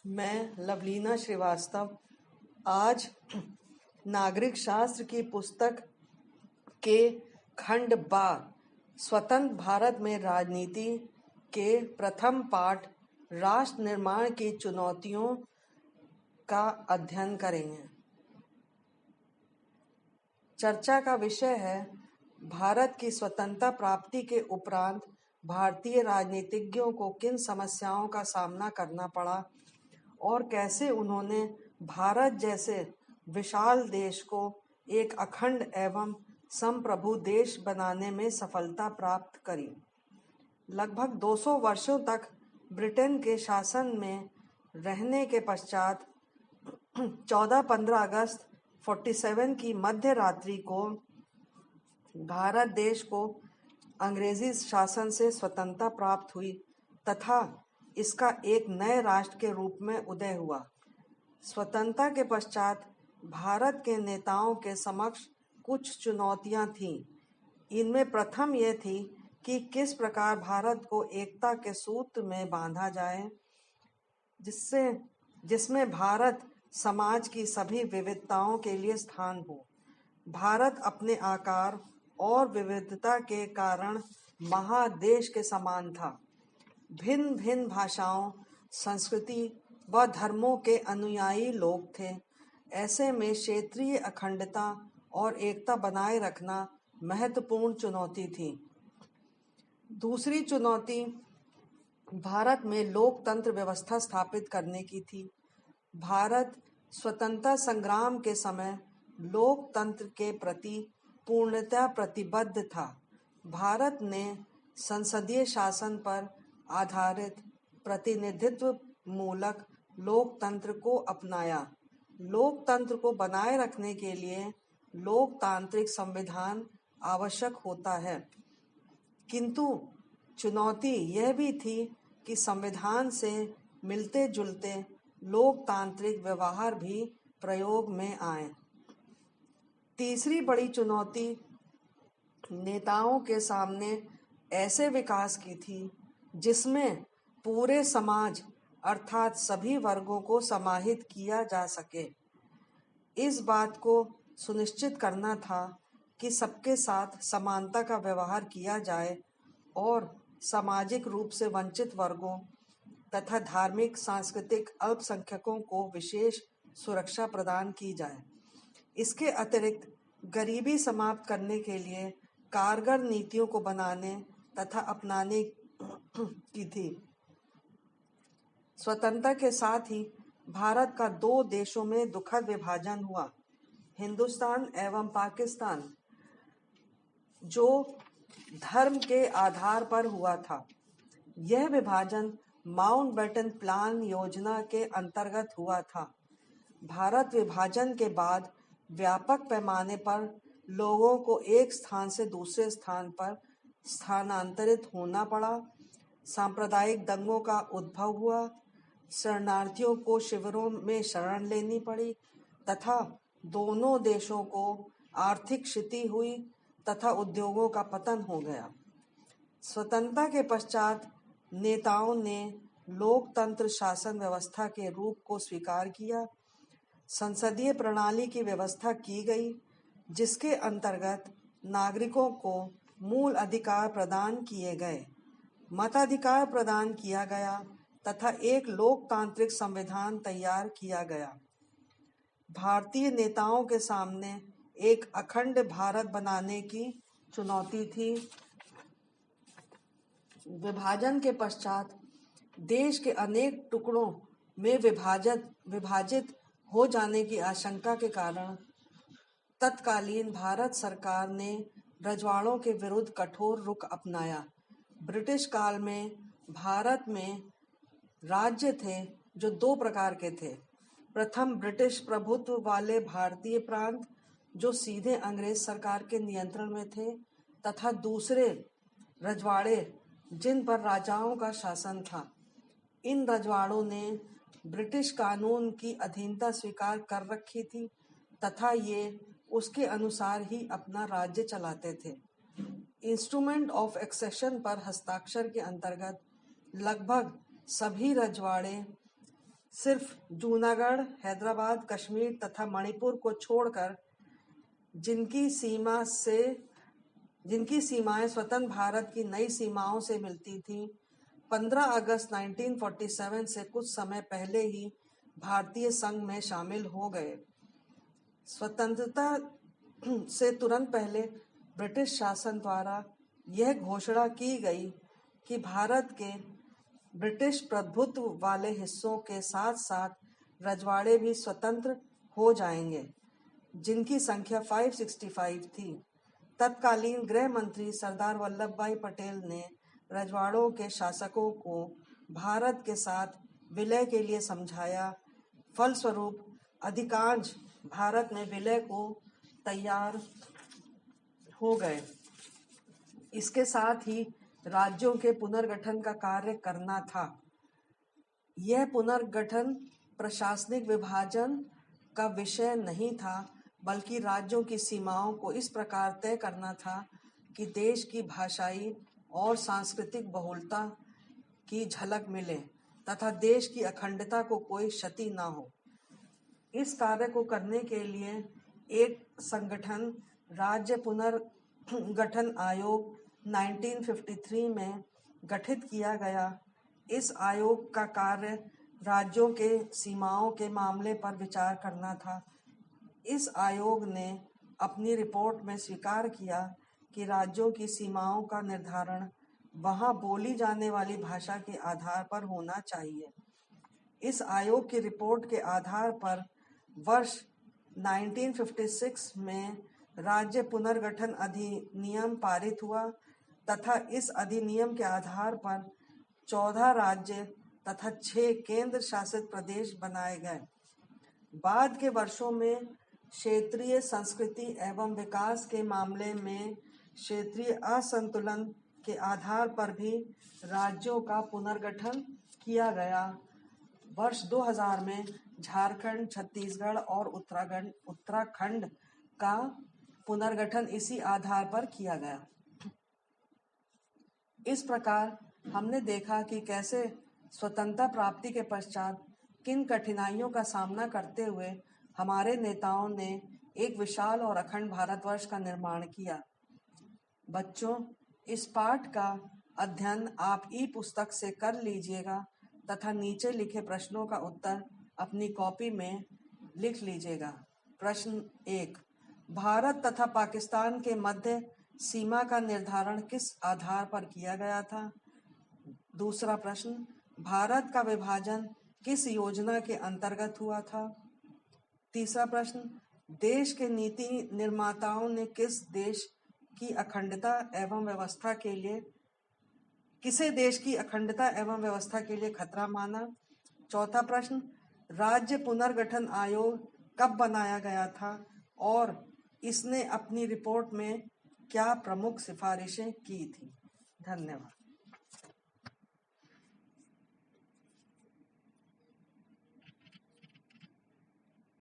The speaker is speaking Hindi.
मैं लवलीना श्रीवास्तव आज नागरिक शास्त्र की पुस्तक के खंड 12 स्वतंत्र भारत में राजनीति के प्रथम पाठ राष्ट्र निर्माण की चुनौतियों का अध्ययन करेंगे। चर्चा का विषय है भारत की स्वतंत्रता प्राप्ति के उपरांत भारतीय राजनीतिज्ञों को किन समस्याओं का सामना करना पड़ा और कैसे उन्होंने भारत जैसे विशाल देश को एक अखंड एवं संप्रभु देश बनाने में सफलता प्राप्त करी। लगभग 200 वर्षों तक ब्रिटेन के शासन में रहने के पश्चात 14-15 अगस्त 47 की मध्य रात्रि को भारत देश को अंग्रेजी शासन से स्वतंत्रता प्राप्त हुई तथा इसका एक नए राष्ट्र के रूप में उदय हुआ। स्वतंत्रता के पश्चात भारत के नेताओं के समक्ष कुछ चुनौतियां थीं। इनमें प्रथम यह थी कि किस प्रकार भारत को एकता के सूत्र में बांधा जाए, जिसमें भारत समाज की सभी विविधताओं के लिए स्थान हो। भारत अपने आकार और विविधता के कारण महादेश के समान था। भिन्न भिन्न भाषाओं, संस्कृति व धर्मों के अनुयायी लोग थे। ऐसे में क्षेत्रीय अखंडता और एकता बनाए रखना महत्वपूर्ण चुनौती थी। दूसरी चुनौती भारत में लोकतंत्र व्यवस्था स्थापित करने की थी। भारत स्वतंत्रता संग्राम के समय लोकतंत्र के प्रति पूर्णतः प्रतिबद्ध था। भारत ने संसदीय शासन पर आधारित प्रतिनिधित्व मूलक लोकतंत्र को अपनाया। लोकतंत्र को बनाए रखने के लिए लोकतांत्रिक संविधान आवश्यक होता है, किंतु चुनौती यह भी थी कि संविधान से मिलते जुलते लोकतांत्रिक व्यवहार भी प्रयोग में आए। तीसरी बड़ी चुनौती नेताओं के सामने ऐसे विकास की थी जिसमें पूरे समाज अर्थात सभी वर्गों को समाहित किया जा सके। इस बात को सुनिश्चित करना था कि सबके साथ समानता का व्यवहार किया जाए और सामाजिक रूप से वंचित वर्गों तथा धार्मिक सांस्कृतिक अल्पसंख्यकों को विशेष सुरक्षा प्रदान की जाए। इसके अतिरिक्त गरीबी समाप्त करने के लिए कारगर नीतियों को बनाने तथा अपनाने की थी। स्वतंत्रता के साथ ही भारत का 2 देशों में दुखद विभाजन हुआ, हिंदुस्तान एवं पाकिस्तान, जो धर्म के आधार पर हुआ था। यह विभाजन माउंटबेटन प्लान योजना के अंतर्गत हुआ था। भारत विभाजन के बाद व्यापक पैमाने पर लोगों को एक स्थान से दूसरे स्थान पर स्थानांतरित होना पड़ा। सांप्रदायिक दंगों का उद्भव हुआ, शरणार्थियों को शिविरों में शरण लेनी पड़ी तथा दोनों देशों को आर्थिक क्षति हुई तथा उद्योगों का पतन हो गया। स्वतंत्रता के पश्चात नेताओं ने लोकतंत्र शासन व्यवस्था के रूप को स्वीकार किया। संसदीय प्रणाली की व्यवस्था की गई, जिसके अंतर्गत नागरिकों को मूल अधिकार प्रदान किए गए, मताधिकार प्रदान किया गया तथा एक लोकतांत्रिक संविधान तैयार किया गया। भारतीय नेताओं के सामने एक अखंड भारत बनाने की चुनौती थी। विभाजन के पश्चात देश के अनेक टुकड़ों में विभाजित हो जाने की आशंका के कारण तत्कालीन भारत सरकार ने रजवाड़ों के विरुद्ध कठोर रुख अपनाया। ब्रिटिश काल में भारत में राज्य थे जो 2 प्रकार के थे। प्रथम ब्रिटिश प्रभुत्व वाले भारतीय प्रांत जो सीधे अंग्रेज सरकार के नियंत्रण में थे तथा दूसरे रजवाड़े जिन पर राजाओं का शासन था। इन रजवाड़ों ने ब्रिटिश कानून की अधीनता स्वीकार कर रखी थी तथा ये उसके अनुसार ही अपना राज्य चलाते थे। इंस्ट्रूमेंट ऑफ एक्सेशन पर हस्ताक्षर के अंतर्गत लगभग सभी रजवाड़े सिर्फ जूनागढ़, हैदराबाद, कश्मीर तथा मणिपुर को छोड़कर जिनकी सीमाएं स्वतंत्र भारत की नई सीमाओं से मिलती थीं, 15 अगस्त 1947 से कुछ समय पहले ही भारतीय संघ में शामिल हो गए। स्वतंत्रता से तुरंत पहले ब्रिटिश शासन द्वारा यह घोषणा की गई कि भारत के ब्रिटिश प्रभुत्व वाले हिस्सों के साथ साथ रजवाड़े भी स्वतंत्र हो जाएंगे, जिनकी संख्या 565 थी। तत्कालीन गृह मंत्री सरदार वल्लभ भाई पटेल ने रजवाड़ों के शासकों को भारत के साथ विलय के लिए समझाया। फलस्वरूप अधिकांश भारत में विलय को तैयार हो गए। इसके साथ ही राज्यों के पुनर्गठन का कार्य करना था। यह पुनर्गठन प्रशासनिक विभाजन का विषय नहीं था, बल्कि राज्यों की सीमाओं को इस प्रकार तय करना था कि देश की भाषाई और सांस्कृतिक बहुलता की झलक मिले तथा देश की अखंडता को कोई क्षति न हो। इस कार्य को करने के लिए एक संगठन राज्य पुनर्गठन आयोग 1953 में गठित किया गया। इस आयोग का कार्य राज्यों के सीमाओं के मामले पर विचार करना था। इस आयोग ने अपनी रिपोर्ट में स्वीकार किया कि राज्यों की सीमाओं का निर्धारण वहां बोली जाने वाली भाषा के आधार पर होना चाहिए। इस आयोग की रिपोर्ट के आधार पर वर्ष 1956 में राज्य पुनर्गठन अधिनियम पारित हुआ तथा इस अधिनियम के आधार पर 14 राज्य तथा 6 केंद्र शासित प्रदेश बनाए गए। बाद के वर्षों में क्षेत्रीय संस्कृति एवं विकास के मामले में क्षेत्रीय असंतुलन के आधार पर भी राज्यों का पुनर्गठन किया गया। वर्ष 2000 में झारखंड, छत्तीसगढ़ और उत्तराखंड का पुनर्गठन इसी आधार पर किया गया। इस प्रकार हमने देखा कि कैसे स्वतंत्रता प्राप्ति के पश्चात किन कठिनाइयों का सामना करते हुए हमारे नेताओं ने एक विशाल और अखंड भारतवर्ष का निर्माण किया। बच्चों, इस पाठ का अध्ययन आप ई-पुस्तक से कर लीजिएगा तथा नीचे लिखे प्रश्नों का उत्तर अपनी कॉपी में लिख लीजिएगा। प्रश्न 1, भारत तथा पाकिस्तान के मध्य सीमा का निर्धारण किस आधार पर किया गया था? दूसरा प्रश्न, भारत का विभाजन किस योजना के अंतर्गत हुआ था? तीसरा प्रश्न, देश के नीति निर्माताओं ने किसे देश की अखंडता एवं व्यवस्था के लिए खतरा माना? चौथा प्रश्न, राज्य पुनर्गठन आयोग कब बनाया गया था और इसने अपनी रिपोर्ट में क्या प्रमुख सिफारिशें की थी? धन्यवाद।